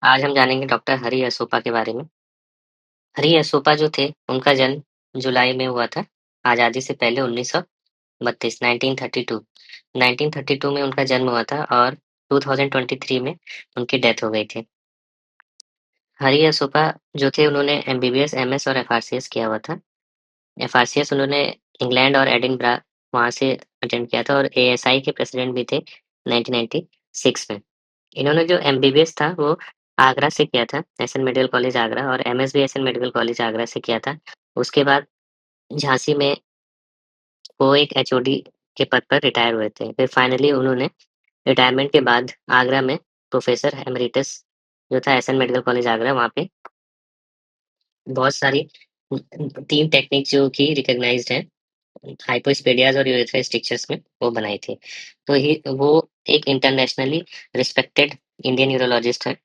आज हम जानेंगे डॉक्टर हरि असोपा के बारे में। हरि असोपा जो थे, उनका जन्म जुलाई में हुआ था, आज़ादी से पहले 1932 1932 1932 में उनका जन्म हुआ था और 2023 में उनकी डेथ हो गई थी। हरि असोपा जो थे उन्होंने एमबीबीएस, एमएस और एफआरसीएस किया हुआ था। एफआरसीएस उन्होंने इंग्लैंड और एडिनब्रा वहाँ से अटेंड किया था और एएसआई के प्रेसिडेंट भी थे 1996 में। इन्होंने जो एमबीबीएस था वो आगरा से किया था, एसएन मेडिकल कॉलेज आगरा और एमएस भी एसएन मेडिकल कॉलेज आगरा से किया था। उसके बाद झांसी में वो एक एचओडी के पद पर रिटायर हुए थे। फिर फाइनली उन्होंने रिटायरमेंट के बाद आगरा में प्रोफेसर एमरिटस जो था एसएन मेडिकल कॉलेज आगरा वहाँ पे बहुत सारी 3 टेक्निक जो कि रिकॉग्नाइज्ड हैं, हाइपोस्पेडियाज और यूरेथ्रा स्ट्रिक्चर्स में वो बनाई थी। तो ही वो एक इंटरनेशनली रिस्पेक्टेड इंडियन यूरोलॉजिस्ट हैं।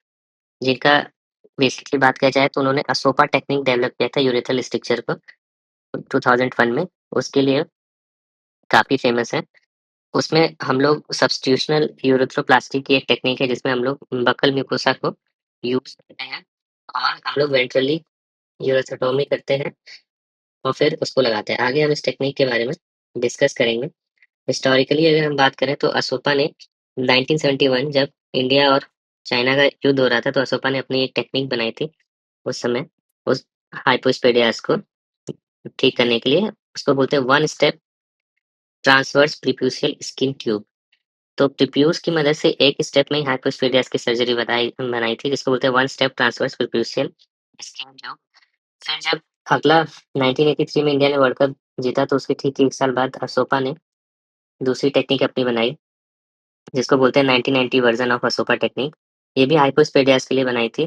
जिनका बेसिकली बात किया जाए तो उन्होंने असोपा टेक्निक डेवलप किया था यूरेथ्रल स्ट्रक्चर को 2001 में, उसके लिए काफ़ी फेमस है। उसमें हम लोग सब्स्टिट्यूशनल यूरेथ्रोप्लास्टी की एक टेक्निक है जिसमें हम लोग बकल म्यूकोसा को यूज़ करते हैं और हम लोग वेंट्रली यूरेथ्रोटोमी करते हैं और फिर उसको लगाते हैं। आगे हम इस टेक्निक के बारे में डिस्कस करेंगे। हिस्टोरिकली अगर हम बात करें तो असोपा ने 1971 जब इंडिया और चाइना का युद्ध हो रहा था तो असोपा ने अपनी एक टेक्निक बनाई थी उस समय, उस हाइपोस्पेडियास को ठीक करने के लिए। उसको बोलते हैं one step transverse प्रीप्यूशियल skin tube. तो प्रीप्यूस की मदद से एक स्टेप में ही हाइपोस्पेडियास की सर्जरी बनाई थी जिसको बोलते हैं one step transverse प्रीप्यूशियल skin tube. फिर जब अगला 1983 में इंडिया ने वर्ल्ड कप जीता तो उसके ठीक 1 साल बाद असोपा ने दूसरी टेक्निक अपनी बनाई जिसको बोलते हैं 1990 वर्जन ऑफ असोपा टेक्निक। ये भी हाइपोस्पेडियास के लिए बनाई थी।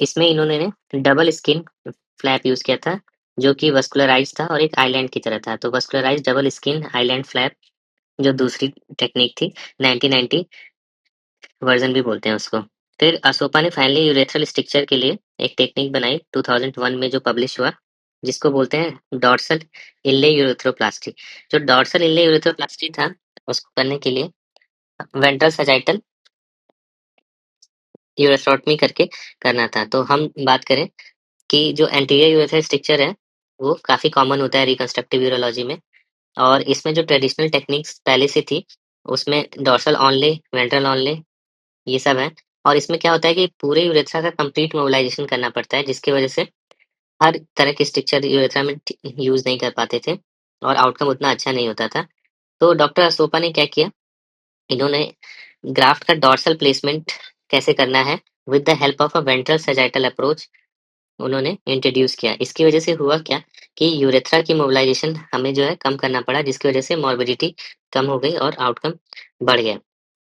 इसमें इन्होंने डबल स्किन फ्लैप यूज़ किया था, जो कि वस्कुलराइज़्ड था और एक आइलैंड की तरह था। तो वस्कुलराइज़्ड डबल स्किन आइलैंड फ्लैप जो दूसरी टेक्निक थी, 1990 वर्जन भी बोलते हैं उसको। फिर असोपा ने फाइनली यूरेथ्रल स्ट्रक्चर के लिए एक टेक्निक बनाई 2001 में जो पब्लिश हुआ, जिसको बोलते हैं डॉर्सल इनले यूरेथ्रोप्लास्टी। जो डॉर्सल इनले यूरेथ्रोप्लास्टी था, उसको करने के लिए वेंट्रल सैजिटल यूरेथ्रोटमी करके करना था। तो हम बात करें कि जो एंटीरियर यूरेथ्रल स्ट्रक्चर है, वो काफ़ी कॉमन होता है रिकंस्ट्रक्टिव यूरोलॉजी में और इसमें जो ट्रेडिशनल टेक्निक्स पहले से थी, उसमें डॉर्सल ऑनले, वेंट्रल ऑनले ये सब है और इसमें क्या होता है कि पूरे यूरेथ्रा का कंप्लीट मोबिलाइजेशन करना पड़ता है, जिसकी वजह से हर तरह के स्ट्रक्चर यूरेथ्रा में यूज़ नहीं कर पाते थे और आउटकम उतना अच्छा नहीं होता था। तो डॉक्टर असोपा ने क्या किया, इन्होंने ग्राफ्ट का डॉर्सल प्लेसमेंट कैसे करना है with the help of a ventral sagittal approach उन्होंने इंट्रोड्यूस किया। इसकी वजह से हुआ क्या कि यूरेथ्रा की मोबिलाइजेशन हमें जो है कम करना पड़ा, जिसकी वजह से मॉर्बिडिटी कम हो गई और आउटकम बढ़ गया।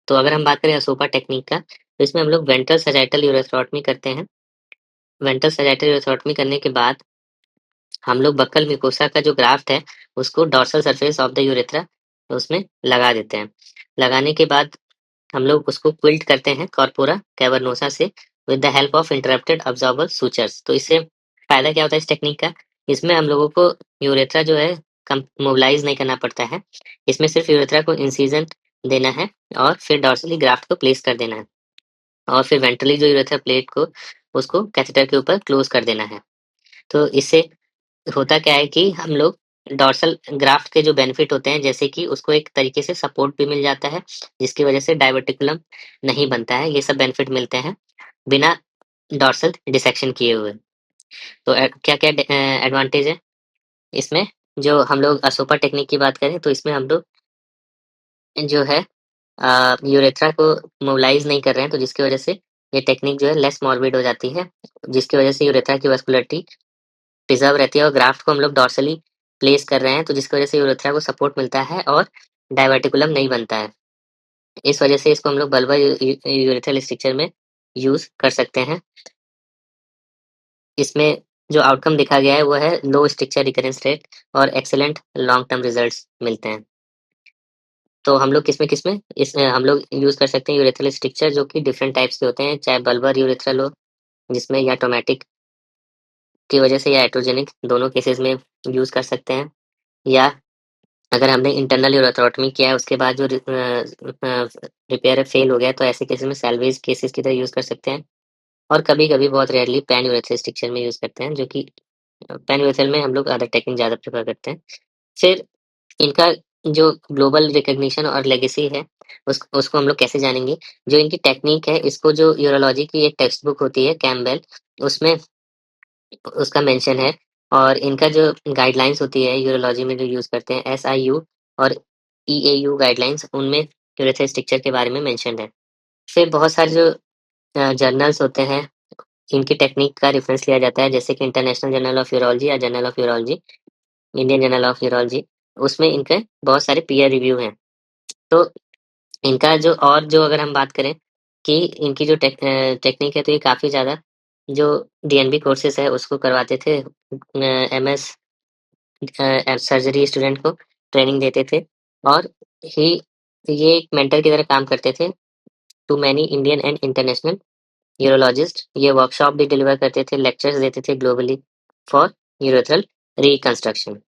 तो अगर हम बात करें असोपा टेक्निक का, तो इसमें हम लोग वेंट्रल सैजिटल यूरेथ्रोटमी करते हैं। वेंट्रल सैजिटल यूरेथ्रोटमी करने के बाद हम लोग बक्कल म्यूकोसा का जो ग्राफ्ट है, उसको dorsal surface of the urethra उसमें लगा देते हैं। लगाने के बाद हम लोग उसको क्विल्ट करते हैं कॉर्पोरा कैवर्नोसा से with the help of interrupted absorber sutures. तो इससे फायदा क्या होता है इस टेक्निक का, इसमें हम लोगों को यूरेथ्रा जो है कम मोबिलाइज नहीं करना पड़ता है। इसमें सिर्फ यूरेथ्रा को इंसिजन देना है और फिर डॉर्सली ग्राफ्ट को प्लेस कर देना है और फिर वेंट्रली जो यूरेथ्रा प्लेट को उसको कैथेटर के ऊपर क्लोज कर देना है। तो इससे होता क्या है कि हम लोग डॉर्सल ग्राफ्ट के जो बेनिफिट होते हैं, जैसे कि उसको एक तरीके से सपोर्ट भी मिल जाता है, जिसकी वजह से डायवर्टिकुलम नहीं बनता है। ये सब बेनिफिट मिलते हैं बिना डॉर्सल डिसेक्शन किए हुए। तो क्या-क्या एडवांटेज है इसमें? जो हम लोग असोपा टेक्निक की बात करें तो इसमें हम लोग जो है यूरेथ्रा को मोबिलाइज़ नहीं कर रहे हैं, तो जिसकी वजह से ये टेक्निक जो है लेस मॉर्बिड हो जाती है, जिसकी वजह से यूरेथ्रा की वास्कुलरिटी प्रिज़र्व रहती है और ग्राफ्ट को हम लोग डॉर्सली प्लेस कर रहे हैं, तो जिसकी वजह से यूरेथ्रा को सपोर्ट मिलता है और डायवर्टिकुलम नहीं बनता है। इस वजह से इसको हम लोग बल्बर यूरेथ्रल स्ट्रक्चर में यूज़ कर सकते हैं। इसमें जो आउटकम देखा गया है वो है लो स्ट्रक्चर रिकरेंस रेट और एक्सीलेंट लॉन्ग टर्म रिजल्ट्स मिलते हैं। तो हम लोग किसमें इसमें हम लोग यूज़ कर सकते हैं यूरेथ्रल स्ट्रक्चर जो कि डिफरेंट टाइप्स के होते हैं, चाहे बल्बर यूरेथ्रल हो जिसमें या टोमेटिक की वजह से या हेटेरोजेनिक दोनों केसेस में यूज़ कर सकते हैं, या अगर हमने इंटरनल यूरेथ्रोटमी किया है उसके बाद जो रिपेयर फेल हो गया तो ऐसे केसेस में सैल्वेज केसेस की तरह यूज़ कर सकते हैं। और कभी-कभी बहुत रेयरली पेन यूरेथ्रल स्ट्रक्चर में यूज़ करते हैं, जो कि पेन यूरेथ्रल में हम लोग अदर टेक्निक ज़्यादा प्रेफ़र करते हैं। फिर इनका जो ग्लोबल रिकॉग्निशन और लेगेसी है, उसको हम लोग कैसे जानेंगे? जो इनकी टेक्निक है, इसको जो यूरोलॉजी की एक टेक्स्ट बुक होती है कैम्पबेल, उसमें उसका मेंशन है। और इनका जो गाइडलाइंस होती है यूरोलॉजी में जो यूज़ करते हैं, एसआईयू और ईएयू गाइडलाइंस, उनमें यूरेथ्रल स्ट्रक्चर के बारे में मेंशन्ड है। फिर बहुत सारे जो जर्नल्स होते हैं, इनकी टेक्निक का रेफरेंस लिया जाता है, जैसे कि इंटरनेशनल जर्नल ऑफ यूरोलॉजी या journal of urology, Indian journal of urology. उसमें इनके बहुत सारे पीयर रिव्यू हैं। तो इनका जो अगर हम बात करें कि इनकी जो टेक्निक है, तो ये काफ़ी ज़्यादा जो डीएनबी कोर्सेज़ है उसको करवाते थे। एमएस सर्जरी स्टूडेंट को ट्रेनिंग देते थे। और ही ये एक मेंटर की तरह काम करते थे to many Indian and international urologist. ये वर्कशॉप भी डिलीवर करते थे, लेक्चर्स देते थे ग्लोबली फॉर यूरोथ्रल रिकंस्ट्रक्शन।